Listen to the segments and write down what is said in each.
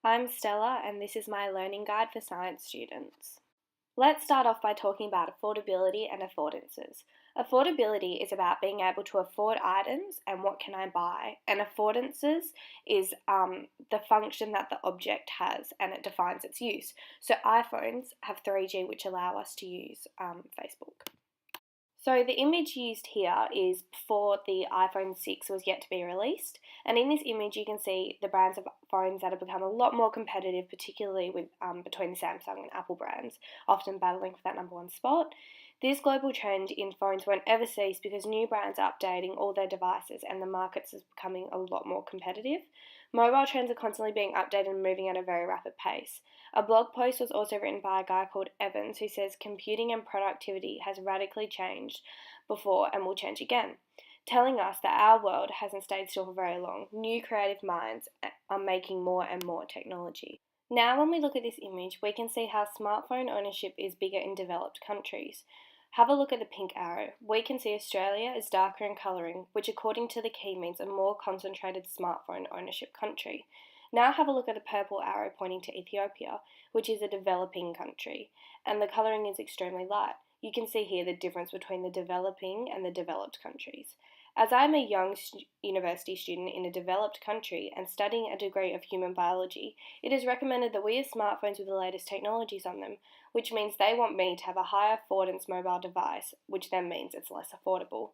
I'm Stella, and this is my learning guide for science students. Let's start off by talking about affordability and affordances. Affordability is about being able to afford items and what can I buy, and affordances is the function that the object has and it defines its use. So iPhones have 3G, which allow us to use Facebook. So the image used here is before the iPhone 6 was yet to be released, and in this image you can see the brands of phones that have become a lot more competitive, particularly with between the Samsung and Apple brands, often battling for that number one spot. This global trend in phones won't ever cease because new brands are updating all their devices and the markets is becoming a lot more competitive. Mobile trends are constantly being updated and moving at a very rapid pace. A blog post was also written by a guy called Evans who says computing and productivity has radically changed before and will change again, telling us that our world hasn't stayed still for very long. New creative minds are making more and more technology. Now when we look at this image, we can see how smartphone ownership is bigger in developed countries. Have a look at the pink arrow. We can see Australia is darker in colouring, which according to the key means a more concentrated smartphone ownership country. Now have a look at the purple arrow pointing to Ethiopia, which is a developing country, and the colouring is extremely light. You can see here the difference between the developing and the developed countries. As I'm a young university student in a developed country and studying a degree of human biology, it is recommended that we have smartphones with the latest technologies on them, which means they want me to have a higher affordance mobile device, which then means it's less affordable.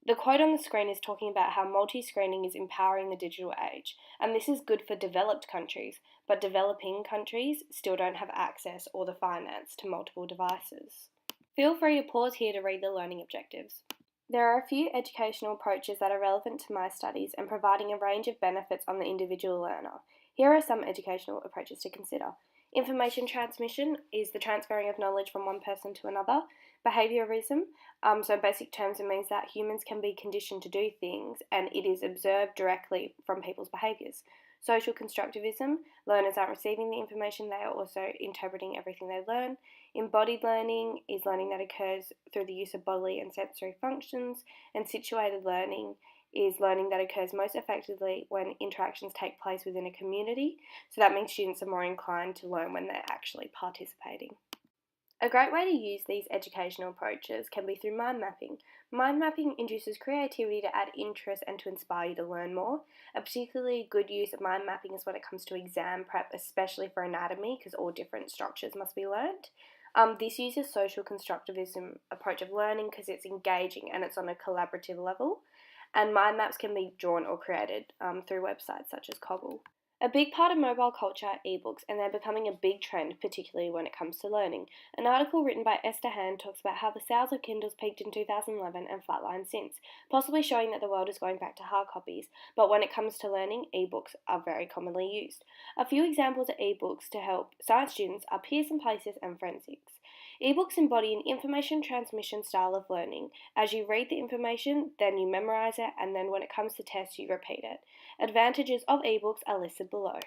The quote on the screen is talking about how multi-screening is empowering the digital age, and this is good for developed countries, but developing countries still don't have access or the finance to multiple devices. Feel free to pause here to read the learning objectives. There are a few educational approaches that are relevant to my studies and providing a range of benefits on the individual learner. Here are some educational approaches to consider. Information transmission is the transferring of knowledge from one person to another. Behaviourism, so in basic terms, it means that humans can be conditioned to do things and it is observed directly from people's behaviours. Social constructivism, learners aren't receiving the information, they are also interpreting everything they learn. Embodied learning is learning that occurs through the use of bodily and sensory functions, and situated learning is learning that occurs most effectively when interactions take place within a community, so that means students are more inclined to learn when they're actually participating. A great way to use these educational approaches can be through mind mapping. Mind mapping induces creativity to add interest and to inspire you to learn more. A particularly good use of mind mapping is when it comes to exam prep, especially for anatomy, because all different structures must be learnt. This uses social constructivism approach of learning because it's engaging and it's on a collaborative level. And mind maps can be drawn or created through websites such as Cobble. A big part of mobile culture are ebooks, and they're becoming a big trend, particularly when it comes to learning. An article written by Esther Hand talks about how the sales of Kindles peaked in 2011 and flatlined since, possibly showing that the world is going back to hard copies. But when it comes to learning, ebooks are very commonly used. A few examples of ebooks to help science students are Pearson Places and Forensics. Ebooks embody an information transmission style of learning. As you read the information, then you memorize it, and then when it comes to tests, you repeat it. Advantages of ebooks are listed below.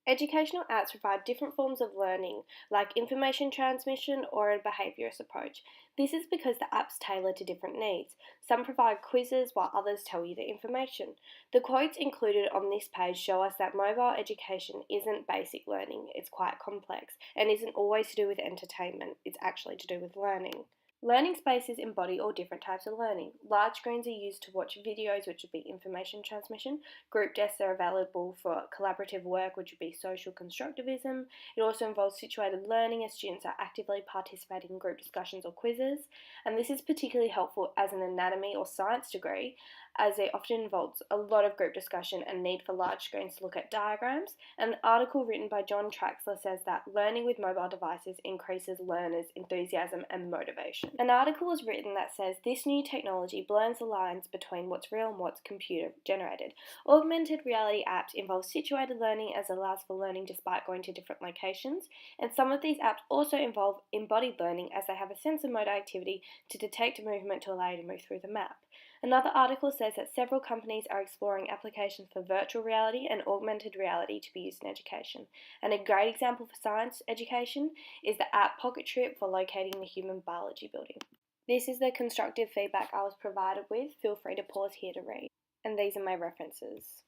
Educational apps provide different forms of learning, like information transmission or a behaviourist approach. This is because the apps tailor to different needs. Some provide quizzes while others tell you the information. The quotes included on this page show us that mobile education isn't basic learning, it's quite complex, and isn't always to do with entertainment, it's actually to do with learning. Learning spaces embody all different types of learning. Large screens are used to watch videos, which would be information transmission. Group desks are available for collaborative work, which would be social constructivism. It also involves situated learning as students are actively participating in group discussions or quizzes. And this is particularly helpful as an anatomy or science degree, as it often involves a lot of group discussion and need for large screens to look at diagrams. An article written by John Traxler says that learning with mobile devices increases learners' enthusiasm and motivation. An article was written that says this new technology blurs the lines between what's real and what's computer generated. Augmented reality apps involve situated learning as it allows for learning despite going to different locations, and some of these apps also involve embodied learning as they have a sense of motor activity to detect movement to allow you to move through the map. Another article says that several companies are exploring applications for virtual reality and augmented reality to be used in education. And a great example for science education is the app Pocket Trip for locating the human biology building. This is the constructive feedback I was provided with. Feel free to pause here to read. And these are my references.